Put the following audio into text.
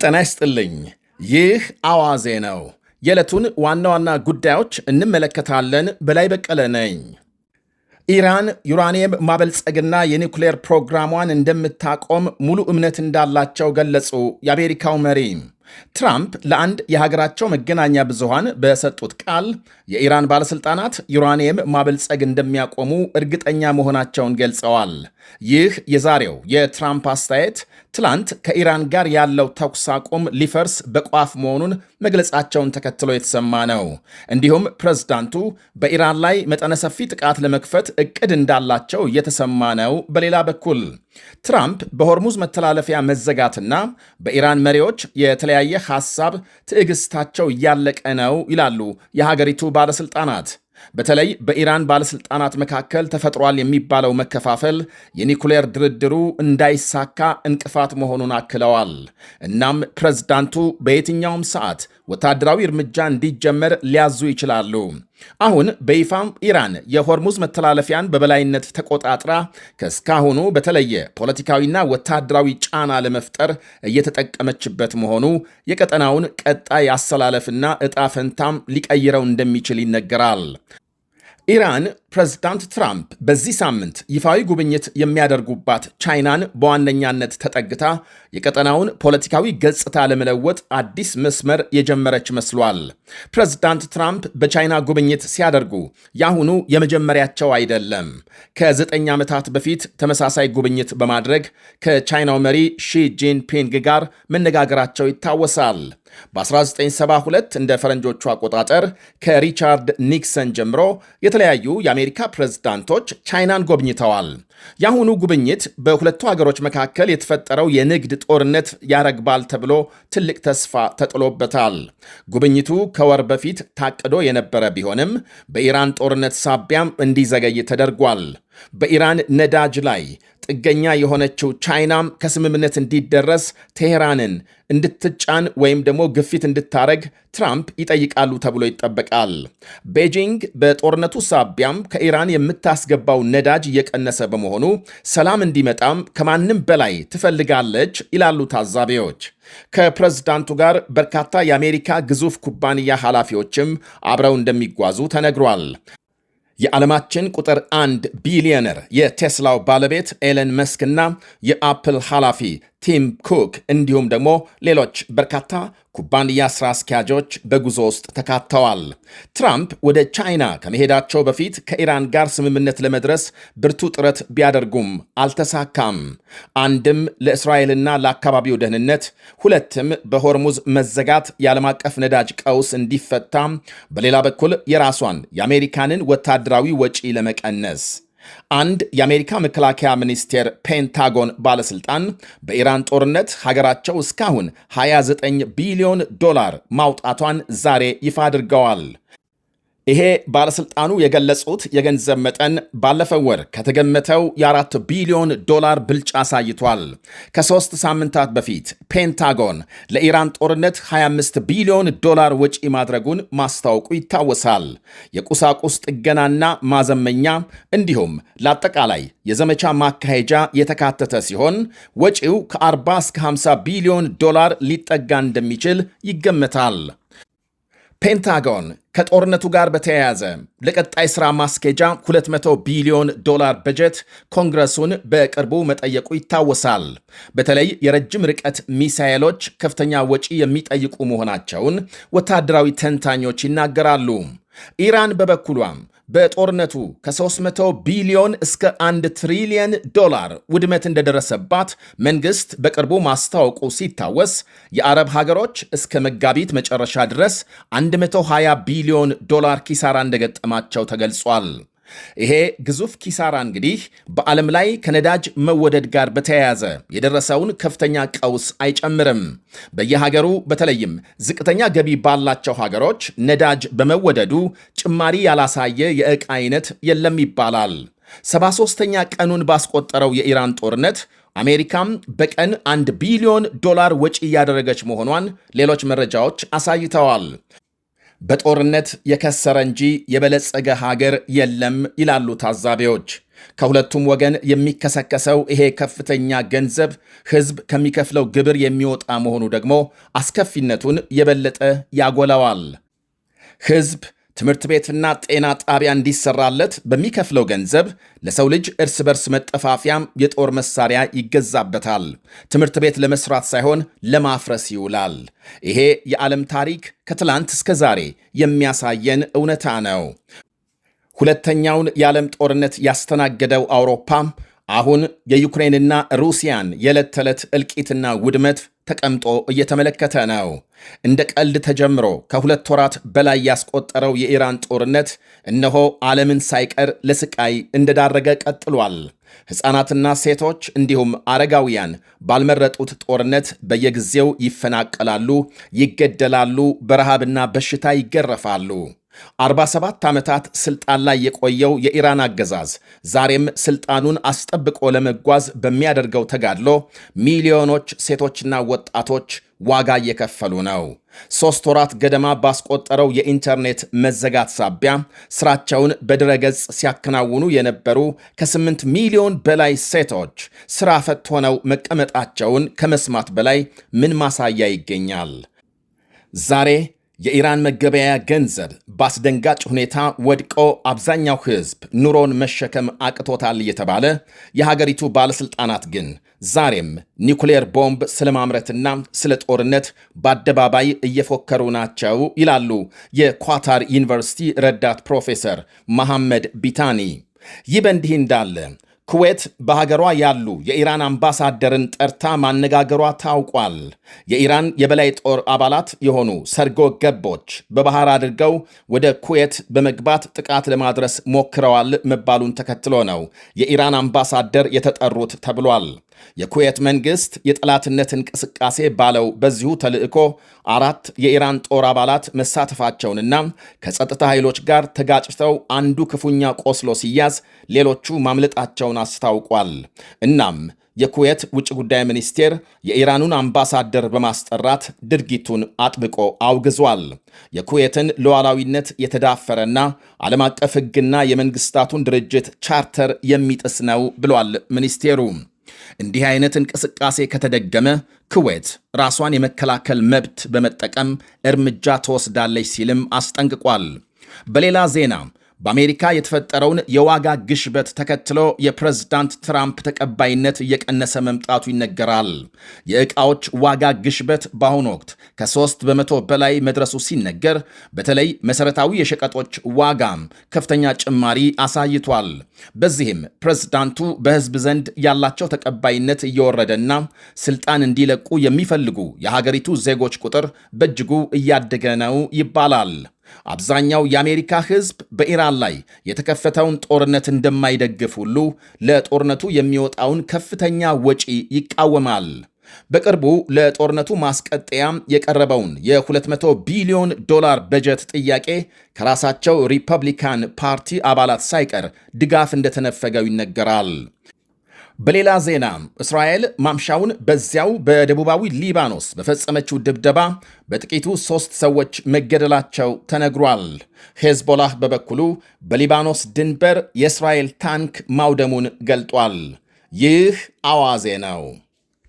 ጤና ይስጥልኝ። ይህ አዋዜ ነው። የዕለቱን ዋና ዋና ጉዳዮች እንመለከታለን። በላይ በቀለ ነኝ። ኢራን ዩራኒየም ማበልጸግና የኒውክሌር ፕሮግራሟን እንደምታቆም ሙሉ እምነት እንዳላቸው ገለጹ። የአሜሪካው መሪ ትራምፕ ለአንድ የሀገራቸው መገናኛ ብዙሃን በሰጡት ቃል የኢራን ባለሥልጣናት ዩራኒየም ማበልጸግ እንደሚያቆሙ እርግጠኛ መሆናቸውን ገልጸዋል። ይህ የዛሬው የትራምፕ አስተያየት ትላንት ከኢራን ጋር ያለው ተኩስ አቁም ሊፈርስ በቋፍ መሆኑን መግለጻቸውን ተከትሎ የተሰማ ነው። እንዲሁም ፕሬዝዳንቱ በኢራን ላይ መጠነ ሰፊ ጥቃት ለመክፈት እቅድ እንዳላቸው እየተሰማ ነው። በሌላ በኩል ትራምፕ በሆርሙዝ መተላለፊያ መዘጋትና በኢራን መሪዎች የተለያየ ሐሳብ ትዕግስታቸው እያለቀ ነው ይላሉ የሀገሪቱ ባለሥልጣናት። በተለይ በኢራን ባለሥልጣናት መካከል ተፈጥሯል የሚባለው መከፋፈል የኒኩሌር ድርድሩ እንዳይሳካ እንቅፋት መሆኑን አክለዋል። እናም ፕሬዝዳንቱ በየትኛውም ሰዓት ወታደራዊ እርምጃ እንዲጀመር ሊያዙ ይችላሉ። አሁን በይፋም ኢራን የሆርሙዝ መተላለፊያን በበላይነት ተቆጣጥራ ከእስካሁኑ በተለየ ፖለቲካዊና ወታደራዊ ጫና ለመፍጠር እየተጠቀመችበት መሆኑ የቀጠናውን ቀጣይ አሰላለፍና ዕጣ ፈንታም ሊቀይረው እንደሚችል ይነገራል። ኢራን ፕሬዝዳንት ትራምፕ በዚህ ሳምንት ይፋዊ ጉብኝት የሚያደርጉባት ቻይናን በዋነኛነት ተጠግታ የቀጠናውን ፖለቲካዊ ገጽታ ለመለወጥ አዲስ መስመር የጀመረች መስሏል። ፕሬዝዳንት ትራምፕ በቻይና ጉብኝት ሲያደርጉ የአሁኑ የመጀመሪያቸው አይደለም። ከ9 ዓመታት በፊት ተመሳሳይ ጉብኝት በማድረግ ከቻይናው መሪ ሺ ጂንፒንግ ጋር መነጋገራቸው ይታወሳል። በ1972 እንደ ፈረንጆቹ አቆጣጠር ከሪቻርድ ኒክሰን ጀምሮ የተለያዩ የአሜሪካ ፕሬዝዳንቶች ቻይናን ጎብኝተዋል። የአሁኑ ጉብኝት በሁለቱ ሀገሮች መካከል የተፈጠረው የንግድ ጦርነት ያረግባል ተብሎ ትልቅ ተስፋ ተጥሎበታል። ጉብኝቱ ከወር በፊት ታቅዶ የነበረ ቢሆንም በኢራን ጦርነት ሳቢያም እንዲዘገይ ተደርጓል። በኢራን ነዳጅ ላይ ጥገኛ የሆነችው ቻይናም ከስምምነት እንዲደረስ ቴሄራንን እንድትጫን ወይም ደግሞ ግፊት እንድታረግ ትራምፕ ይጠይቃሉ ተብሎ ይጠበቃል። ቤጂንግ በጦርነቱ ሳቢያም ከኢራን የምታስገባው ነዳጅ እየቀነሰ በመሆኑ ሰላም እንዲመጣም ከማንም በላይ ትፈልጋለች ይላሉ ታዛቢዎች። ከፕሬዝዳንቱ ጋር በርካታ የአሜሪካ ግዙፍ ኩባንያ ኃላፊዎችም አብረው እንደሚጓዙ ተነግሯል። የዓለማችን ቁጥር 1 ቢሊዮነር የቴስላው ባለቤት ኤለን መስክ እና የአፕል ኃላፊ ቲም ኩክ እንዲሁም ደግሞ ሌሎች በርካታ ኩባንያ ሥራ አስኪያጆች በጉዞ ውስጥ ተካተዋል። ትራምፕ ወደ ቻይና ከመሄዳቸው በፊት ከኢራን ጋር ስምምነት ለመድረስ ብርቱ ጥረት ቢያደርጉም አልተሳካም። አንድም ለእስራኤልና ለአካባቢው ደህንነት፣ ሁለትም በሆርሙዝ መዘጋት የዓለም አቀፍ ነዳጅ ቀውስ እንዲፈታ፣ በሌላ በኩል የራሷን የአሜሪካንን ወታደራዊ ወጪ ለመቀነስ። አንድ የአሜሪካ መከላከያ ሚኒስቴር ፔንታጎን ባለስልጣን በኢራን ጦርነት ሀገራቸው እስካሁን 29 ቢሊዮን ዶላር ማውጣቷን ዛሬ ይፋ አድርገዋል። ይሄ ባለስልጣኑ የገለጹት የገንዘብ መጠን ባለፈው ወር ከተገመተው የ4 ቢሊዮን ዶላር ብልጫ አሳይቷል። ከ3 ሳምንታት በፊት ፔንታጎን ለኢራን ጦርነት 25 ቢሊዮን ዶላር ወጪ ማድረጉን ማስታወቁ ይታወሳል። የቁሳቁስ ጥገናና ማዘመኛ እንዲሁም ለአጠቃላይ የዘመቻ ማካሄጃ የተካተተ ሲሆን ወጪው ከ40 እስከ 50 ቢሊዮን ዶላር ሊጠጋ እንደሚችል ይገመታል። ፔንታጎን ከጦርነቱ ጋር በተያያዘ ለቀጣይ ሥራ ማስኬጃ 200 ቢሊዮን ዶላር በጀት ኮንግረሱን በቅርቡ መጠየቁ ይታወሳል። በተለይ የረጅም ርቀት ሚሳኤሎች ከፍተኛ ወጪ የሚጠይቁ መሆናቸውን ወታደራዊ ተንታኞች ይናገራሉ። ኢራን በበኩሏም በጦርነቱ ከ300 ቢሊዮን እስከ 1 ትሪሊየን ዶላር ውድመት እንደደረሰባት መንግሥት በቅርቡ ማስታወቁ ሲታወስ የአረብ ሀገሮች እስከ መጋቢት መጨረሻ ድረስ 120 ቢሊዮን ዶላር ኪሳራ እንደገጠማቸው ተገልጿል። ይሄ ግዙፍ ኪሳራ እንግዲህ በዓለም ላይ ከነዳጅ መወደድ ጋር በተያያዘ የደረሰውን ከፍተኛ ቀውስ አይጨምርም። በየሀገሩ በተለይም ዝቅተኛ ገቢ ባላቸው ሀገሮች ነዳጅ በመወደዱ ጭማሪ ያላሳየ የዕቃ አይነት የለም ይባላል። 73ኛ ቀኑን ባስቆጠረው የኢራን ጦርነት አሜሪካም በቀን 1 ቢሊዮን ዶላር ወጪ እያደረገች መሆኗን ሌሎች መረጃዎች አሳይተዋል። በጦርነት የከሰረ እንጂ የበለጸገ ሀገር የለም ይላሉ ታዛቢዎች። ከሁለቱም ወገን የሚከሰከሰው ይሄ ከፍተኛ ገንዘብ ሕዝብ ከሚከፍለው ግብር የሚወጣ መሆኑ ደግሞ አስከፊነቱን የበለጠ ያጎላዋል። ሕዝብ ትምህርት ቤትና ጤና ጣቢያ እንዲሰራለት በሚከፍለው ገንዘብ ለሰው ልጅ እርስ በርስ መጠፋፊያም የጦር መሳሪያ ይገዛበታል። ትምህርት ቤት ለመስራት ሳይሆን ለማፍረስ ይውላል። ይሄ የዓለም ታሪክ ከትላንት እስከ ዛሬ የሚያሳየን እውነታ ነው። ሁለተኛውን የዓለም ጦርነት ያስተናገደው አውሮፓም አሁን የዩክሬንና ሩሲያን የዕለት ተዕለት እልቂትና ውድመት ተቀምጦ እየተመለከተ ነው። እንደ ቀልድ ተጀምሮ ከ2 ወራት በላይ ያስቆጠረው የኢራን ጦርነት እነሆ ዓለምን ሳይቀር ለስቃይ እንደዳረገ ቀጥሏል። ሕፃናትና ሴቶች እንዲሁም አረጋውያን ባልመረጡት ጦርነት በየጊዜው ይፈናቀላሉ፣ ይገደላሉ፣ በረሃብና በሽታ ይገረፋሉ። 47 ዓመታት ስልጣን ላይ የቆየው የኢራን አገዛዝ ዛሬም ስልጣኑን አስጠብቆ ለመጓዝ በሚያደርገው ተጋድሎ ሚሊዮኖች ሴቶችና ወጣቶች ዋጋ እየከፈሉ ነው። 3 ወራት ገደማ ባስቆጠረው የኢንተርኔት መዘጋት ሳቢያ ስራቸውን በድረገጽ ሲያከናውኑ የነበሩ ከ8 ሚሊዮን በላይ ሴቶች ስራ ፈት ሆነው መቀመጣቸውን ከመስማት በላይ ምን ማሳያ ይገኛል? ዛሬ የኢራን መገበያያ ገንዘብ በአስደንጋጭ ሁኔታ ወድቆ አብዛኛው ሕዝብ ኑሮን መሸከም አቅቶታል እየተባለ የሀገሪቱ ባለሥልጣናት ግን ዛሬም ኒውክሌር ቦምብ ስለማምረትና ስለ ጦርነት በአደባባይ እየፎከሩ ናቸው ይላሉ የኳታር ዩኒቨርሲቲ ረዳት ፕሮፌሰር መሐመድ ቢታኒ። ይህ በእንዲህ እንዳለ ኩዌት በሀገሯ ያሉ የኢራን አምባሳደርን ጠርታ ማነጋገሯ ታውቋል። የኢራን የበላይ ጦር አባላት የሆኑ ሰርጎ ገቦች በባህር አድርገው ወደ ኩዌት በመግባት ጥቃት ለማድረስ ሞክረዋል መባሉን ተከትሎ ነው የኢራን አምባሳደር የተጠሩት ተብሏል። የኩዌት መንግሥት የጠላትነት እንቅስቃሴ ባለው በዚሁ ተልዕኮ 4 የኢራን ጦር አባላት መሳተፋቸውንና ከጸጥታ ኃይሎች ጋር ተጋጭተው አንዱ ክፉኛ ቆስሎ ሲያዝ ሌሎቹ ማምለጣቸውን አስታውቋል። እናም የኩዌት ውጭ ጉዳይ ሚኒስቴር የኢራኑን አምባሳደር በማስጠራት ድርጊቱን አጥብቆ አውግዟል። የኩዌትን ሉዓላዊነት የተዳፈረና ዓለም አቀፍ ሕግና የመንግሥታቱን ድርጅት ቻርተር የሚጥስ ነው ብሏል ሚኒስቴሩ። እንዲህ አይነት እንቅስቃሴ ከተደገመ ኩዌት ራሷን የመከላከል መብት በመጠቀም እርምጃ ትወስዳለች ሲልም አስጠንቅቋል። በሌላ ዜና በአሜሪካ የተፈጠረውን የዋጋ ግሽበት ተከትሎ የፕሬዝዳንት ትራምፕ ተቀባይነት እየቀነሰ መምጣቱ ይነገራል። የዕቃዎች ዋጋ ግሽበት በአሁኑ ወቅት ከ3 በመቶ በላይ መድረሱ ሲነገር፣ በተለይ መሠረታዊ የሸቀጦች ዋጋም ከፍተኛ ጭማሪ አሳይቷል። በዚህም ፕሬዝዳንቱ በሕዝብ ዘንድ ያላቸው ተቀባይነት እየወረደና ስልጣን እንዲለቁ የሚፈልጉ የሀገሪቱ ዜጎች ቁጥር በእጅጉ እያደገ ነው ይባላል። አብዛኛው የአሜሪካ ሕዝብ በኢራን ላይ የተከፈተውን ጦርነት እንደማይደግፍ ሁሉ ለጦርነቱ የሚወጣውን ከፍተኛ ወጪ ይቃወማል። በቅርቡ ለጦርነቱ ማስቀጠያም የቀረበውን የ200 ቢሊዮን ዶላር በጀት ጥያቄ ከራሳቸው ሪፐብሊካን ፓርቲ አባላት ሳይቀር ድጋፍ እንደተነፈገው ይነገራል። በሌላ ዜና እስራኤል ማምሻውን በዚያው በደቡባዊ ሊባኖስ በፈጸመችው ድብደባ በጥቂቱ 3 ሰዎች መገደላቸው ተነግሯል። ሄዝቦላህ በበኩሉ በሊባኖስ ድንበር የእስራኤል ታንክ ማውደሙን ገልጧል። ይህ አዋዜ ነው።